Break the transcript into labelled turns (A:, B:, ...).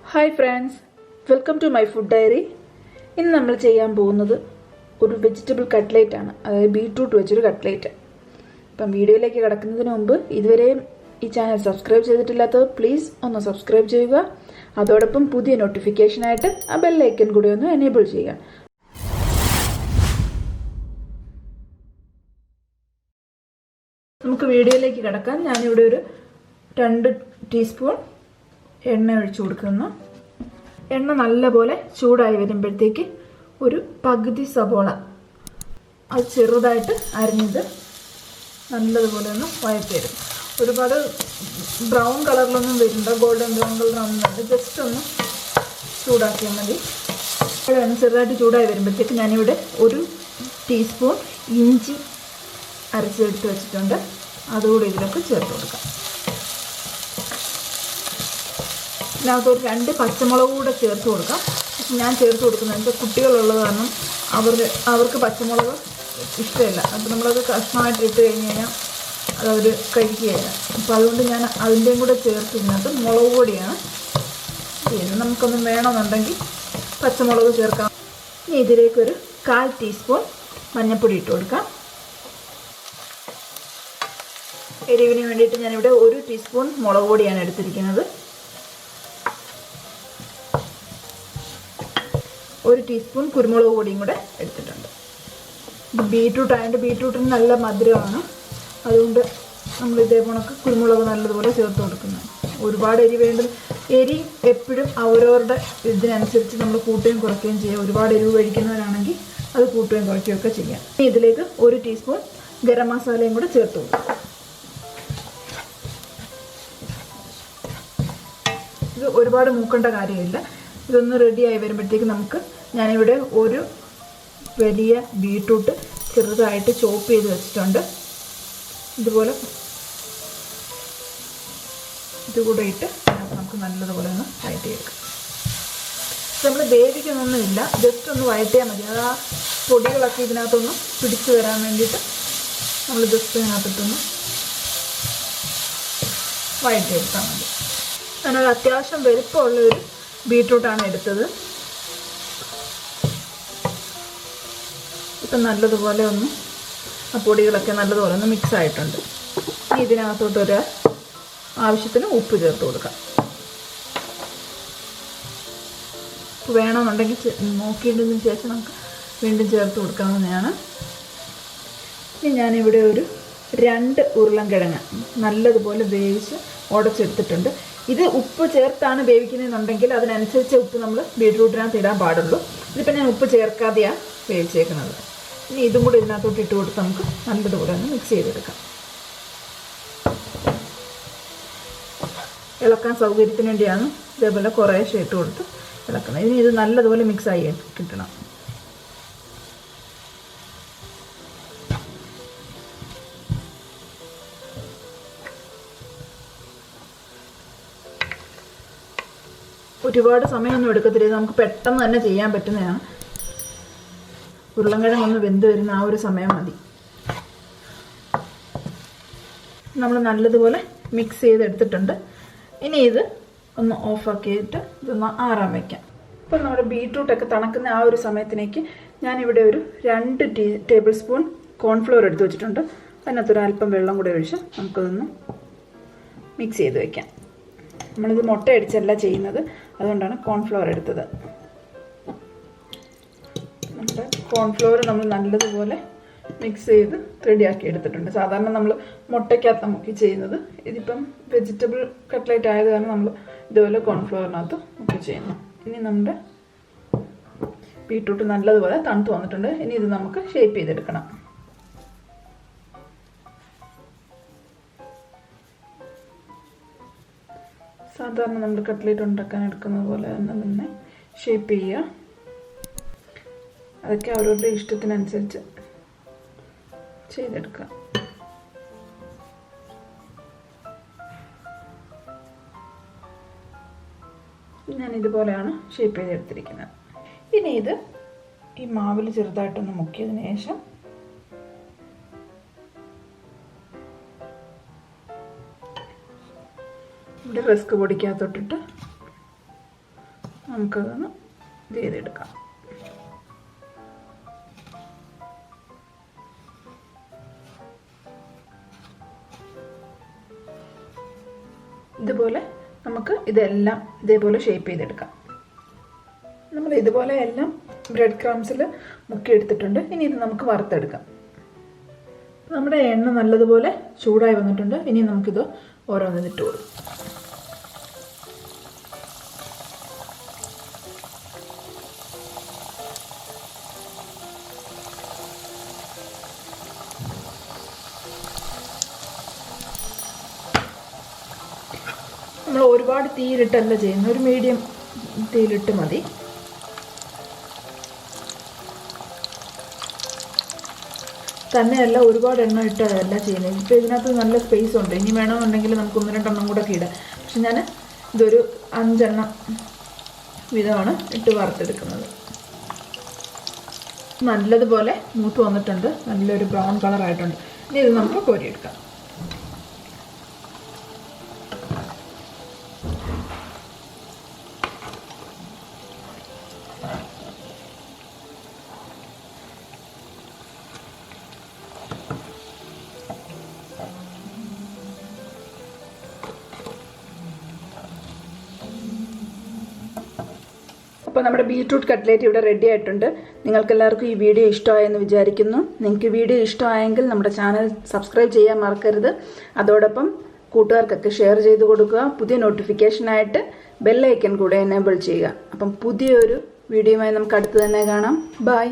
A: Hi friends, welcome to my food diary. ഇന്ന് നമ്മൾ ചെയ്യാൻ പോകുന്നത് ഒരു വെജിറ്റബിൾ കട്ട്ലേറ്റ് ആണ്, അതായത് ബീട്രൂട്ട് വെച്ചൊരു കട്ട്ലേറ്റ്. അപ്പം വീഡിയോയിലേക്ക് കിടക്കുന്നതിന് മുമ്പ് ഇതുവരെയും ഈ ചാനൽ സബ്സ്ക്രൈബ് ചെയ്തിട്ടില്ലാത്തവർ പ്ലീസ് ഒന്ന് സബ്സ്ക്രൈബ് ചെയ്യുക. അതോടൊപ്പം പുതിയ നോട്ടിഫിക്കേഷനായിട്ട് ആ ബെല്ലൈക്കൺ കൂടി ഒന്ന് എനേബിൾ ചെയ്യുക. നമുക്ക് വീഡിയോയിലേക്ക് കിടക്കാം. ഞാനിവിടെ ഒരു 2 ടീസ്പൂൺ എണ്ണ ഒഴിച്ചു കൊടുക്കുന്നു. എണ്ണ നല്ലപോലെ ചൂടായി വരുമ്പോഴത്തേക്ക് ഒരു പകുതി സവോള അത് ചെറുതായിട്ട് അരിഞ്ഞത് നല്ലതുപോലെ ഒന്ന് വഴറ്റിയെടുക്കും. ഒരുപാട് ബ്രൗൺ കളറിലൊന്നും വരുന്നുണ്ട്, ഗോൾഡൻ ബ്രൗൺ കളറൊന്നും, ജസ്റ്റ് ഒന്ന് ചൂടാക്കിയാൽ മതി. ഒന്ന് ചെറുതായിട്ട് ചൂടായി വരുമ്പോഴത്തേക്ക് ഞാനിവിടെ 1 ടീസ്പൂൺ ഇഞ്ചി അരച്ചെടുത്ത് വെച്ചിട്ടുണ്ട്. അതുകൂടി ഇതിലൊക്കെ ചേർത്ത് കൊടുക്കാം. ഇതിനകത്ത് ഒരു 2 പച്ചമുളക് കൂടെ ചേർത്ത് കൊടുക്കാം. ഞാൻ ചേർത്ത് കൊടുക്കുന്നത് എൻ്റെ കുട്ടികളുള്ളത് കാരണം അവർക്ക് പച്ചമുളക് ഇഷ്ടമില്ല. അപ്പോൾ നമ്മളത് കഷ്ണമായിട്ട് ഇട്ട് കഴിഞ്ഞ് കഴിഞ്ഞാൽ അതവർ കഴിക്കുകയില്ല. അപ്പോൾ അതുകൊണ്ട് ഞാൻ അതിൻ്റെയും കൂടെ ചേർത്ത് ഇതിനകത്ത് മുളക് പൊടിയാണ് ചെയ്യുന്നത്. നമുക്കൊന്നും വേണമെന്നുണ്ടെങ്കിൽ പച്ചമുളക് ചേർക്കാം. ഇനി ഇതിലേക്കൊരു 1/4 ടീസ്പൂൺ മഞ്ഞൾപ്പൊടി ഇട്ട് കൊടുക്കാം. എരിവിന് വേണ്ടിയിട്ട് ഞാനിവിടെ 1 ടീസ്പൂൺ മുളക് പൊടിയാണ് എടുത്തിരിക്കുന്നത്. 1 ടീസ്പൂൺ കുരുമുളക് പൊടിയും കൂടെ എടുത്തിട്ടുണ്ട്. ഇത് ബീട്രൂട്ട് ആയതുകൊണ്ട് ബീട്രൂട്ടിന് നല്ല മധുരമാണ്, അതുകൊണ്ട് നമ്മൾ ഇതേപോലെ കുരുമുളക് നല്ലതുപോലെ ചേർത്ത് കൊടുക്കുന്നത്. ഒരുപാട് എരി എപ്പോഴും അവരവരുടെ ഇതിനനുസരിച്ച് നമ്മൾ കൂട്ടുകയും കുറയ്ക്കുകയും ചെയ്യാം. ഒരുപാട് എരിവ് കഴിക്കുന്നവരാണെങ്കിൽ അത് കൂട്ടുകയും കുറയ്ക്കുകയൊക്കെ ചെയ്യാം. ഇനി ഇതിലേക്ക് 1 ടീസ്പൂൺ ഗരം മസാലയും കൂടെ ചേർത്ത് കൊടുക്കും. ഇത് ഒരുപാട് മൂക്കേണ്ട കാര്യമില്ല. ഇതൊന്ന് റെഡിയായി വരുമ്പോഴത്തേക്ക് ഞാനിവിടെ ഒരു വലിയ ബീട്രൂട്ട് ചെറുതായിട്ട് ചോപ്പ് ചെയ്ത് വെച്ചിട്ടുണ്ട്. ഇതുപോലെ ഇതുകൂടെ ഇട്ട് നമുക്ക് നല്ലതുപോലെ ഒന്ന് വഴറ്റിയെടുക്കാം. നമ്മൾ വേവിക്കുന്നൊന്നുമില്ല, ജസ്റ്റ് ഒന്ന് വഴറ്റിയാൽ മതി. അത് ആ പൊടികളൊക്കെ ഇതിനകത്തൊന്ന് പിടിച്ചു വരാൻ വേണ്ടിയിട്ട് നമ്മൾ ജസ്റ്റ് ഇതിനകത്തിട്ടൊന്ന് വഴറ്റിയെടുത്താൽ മതി. ഞാനൊരു അത്യാവശ്യം വലുപ്പമുള്ളൊരു ബീട്രൂട്ടാണ് എടുത്തത്. ഇപ്പം നല്ലതുപോലെ ഒന്ന് ആ പൊടികളൊക്കെ നല്ലതുപോലെ ഒന്ന് മിക്സ് ആയിട്ടുണ്ട്. ഇനി ഇതിനകത്തോട്ടൊരു ആവശ്യത്തിന് ഉപ്പ് ചേർത്ത് കൊടുക്കാം. ഉപ്പ് വേണമെന്നുണ്ടെങ്കിൽ നോക്കിയതിന് ശേഷം നമുക്ക് വീണ്ടും ചേർത്ത് കൊടുക്കാവുന്നതാണ്. ഇനി ഞാനിവിടെ ഒരു 2 ഉരുളൻകിഴങ്ങ് നല്ലതുപോലെ വേവിച്ച് ഉടച്ചെടുത്തിട്ടുണ്ട്. ഇത് ഉപ്പ് ചേർത്താണ് വേവിക്കുന്നതെന്നുണ്ടെങ്കിൽ അതിനനുസരിച്ച് ഉപ്പ് നമ്മൾ ബീട്രൂട്ടിനകത്ത് ഇടാൻ പാടുള്ളൂ. ഇതിപ്പോൾ ഞാൻ ഉപ്പ് ചേർക്കാതെയാണ് വേവിച്ചേക്കുന്നത്. ഇനി ഇതും കൂടി ഇതിനകത്തോട്ട് ഇട്ട് കൊടുത്ത് നമുക്ക് നല്ലതുപോലെ ഒന്ന് മിക്സ് ചെയ്തെടുക്കാം. ഇളക്കാൻ സൗകര്യത്തിന് വേണ്ടിയാണ് ഇതേപോലെ കുറേശ്ശെ ഇട്ട് കൊടുത്ത് ഇളക്കുന്നത്. ഇനി ഇത് നല്ലതുപോലെ മിക്സായി കിട്ടണം. ഒരുപാട് സമയമൊന്നും എടുക്കത്തില്ല, നമുക്ക് പെട്ടെന്ന് തന്നെ ചെയ്യാൻ പറ്റുന്നതാണ്. ഉരുളൻകിഴങ്ങ് ഒന്ന് വെന്ത് വരുന്ന ആ ഒരു സമയം മതി. നമ്മൾ നല്ലതുപോലെ മിക്സ് ചെയ്തെടുത്തിട്ടുണ്ട്. ഇനി ഇത് ഒന്ന് ഓഫാക്കിയിട്ട് ഇതൊന്ന് ആറാൻ വയ്ക്കാം. ഇപ്പം നമ്മുടെ ബീട്രൂട്ടൊക്കെ തണുക്കുന്ന ആ ഒരു സമയത്തിലേക്ക് ഞാനിവിടെ ഒരു 2 ടേബിൾ സ്പൂൺ കോൺഫ്ലവർ എടുത്ത് വെച്ചിട്ടുണ്ട്. അതിനകത്തൊരു അല്പം വെള്ളം കൂടെ ഒഴിച്ച് നമുക്കതൊന്ന് മിക്സ് ചെയ്ത് വയ്ക്കാം. നമ്മളിത് മുട്ട അടിച്ചല്ല ചെയ്യുന്നത്, അതുകൊണ്ടാണ് കോൺഫ്ലവർ എടുത്തത്. നമ്മുടെ കോൺഫ്ലവർ നമ്മൾ നല്ലതുപോലെ മിക്സ് ചെയ്ത് റെഡിയാക്കി എടുത്തിട്ടുണ്ട്. സാധാരണ നമ്മൾ മുട്ടയ്ക്കകത്ത് മുക്കി ചെയ്യുന്നത്, ഇതിപ്പം വെജിറ്റബിൾ കട്ട്ലേറ്റ് ആയത് കാരണം നമ്മൾ ഇതുപോലെ കോൺഫ്ലവറിനകത്ത് മുക്കി ചെയ്യുന്നു. ഇനി നമ്മുടെ ബീട്രൂട്ട് നല്ലതുപോലെ തണുത്ത് വന്നിട്ടുണ്ട്. ഇനി ഇത് നമുക്ക് ഷേപ്പ് ചെയ്തെടുക്കണം. സാധാരണ നമ്മൾ കട്ട്ലേറ്റ് ഉണ്ടാക്കാൻ എടുക്കുന്നത് പോലെ തന്നെ ഷേപ്പ് ചെയ്യുക. അതൊക്കെ അവരവരുടെ ഇഷ്ടത്തിനനുസരിച്ച് ചെയ്തെടുക്കുക. ഞാൻ ഇതുപോലെയാണ് ഷേപ്പ് ചെയ്തെടുത്തിരിക്കുന്നത്. ഇനി ഇത് ഈ മാവിൽ ചെറുതായിട്ടൊന്ന് മുക്കിയതിന് ശേഷം ഇവിടെ റസ്ക് പൊടിക്കകത്തോട്ടിട്ട് നമുക്കതൊന്ന് ഇത് ചെയ്തെടുക്കാം. ഇതുപോലെ നമുക്ക് ഇതെല്ലാം ഇതേപോലെ ഷേപ്പ് ചെയ്തെടുക്കാം. നമ്മൾ ഇതുപോലെ എല്ലാം ബ്രെഡ് ക്രംസിൽ മുക്കിയെടുത്തിട്ടുണ്ട്. ഇനി ഇത് നമുക്ക് വറുത്തെടുക്കാം. നമ്മുടെ എണ്ണ നല്ലതുപോലെ ചൂടായി വന്നിട്ടുണ്ട്. ഇനി നമുക്കിത് ഓരോന്നിട്ട് കൊടുക്കും. നമ്മൾ ഒരുപാട് തീയിലിട്ടല്ല ചെയ്യുന്നത്, ഒരു മീഡിയം തീയിലിട്ട് മതി. തന്നെയല്ല ഒരുപാട് എണ്ണ ഇട്ടതല്ല ചെയ്യുന്നത്. ഇപ്പോൾ ഇതിനകത്ത് നല്ല സ്പേസ് ഉണ്ട്. ഇനി വേണമെന്നുണ്ടെങ്കിൽ നമുക്ക് 1-2 കൂടെ ഒക്കെ ഇടാം. പക്ഷെ ഞാൻ ഇതൊരു 5 വീതമാണ് ഇട്ട് വറുത്തെടുക്കുന്നത്. നല്ലതുപോലെ മൂത്ത് വന്നിട്ടുണ്ട്. നല്ലൊരു ബ്രൗൺ കളറായിട്ടുണ്ട്. ഇനി ഇത് നമുക്ക് കോരിയെടുക്കാം. അപ്പോൾ നമ്മുടെ ബീറ്റ്റൂട്ട് കട്ട്ലേറ്റ് ഇവിടെ റെഡി ആയിട്ടുണ്ട്. നിങ്ങൾക്കെല്ലാവർക്കും ഈ വീഡിയോ ഇഷ്ടമായെന്ന് വിചാരിക്കുന്നു. നിങ്ങൾക്ക് വീഡിയോ ഇഷ്ടമായെങ്കിൽ നമ്മുടെ ചാനൽ സബ്സ്ക്രൈബ് ചെയ്യാൻ മറക്കരുത്. അതോടൊപ്പം കൂട്ടുകാർക്കൊക്കെ ഷെയർ ചെയ്ത് കൊടുക്കുക. പുതിയ നോട്ടിഫിക്കേഷനായിട്ട് ബെൽ ഐക്കൺ കൂടെ എനേബിൾ ചെയ്യുക. അപ്പം പുതിയൊരു വീഡിയോയുമായി നമുക്ക് അടുത്ത് തന്നെ കാണാം. ബൈ.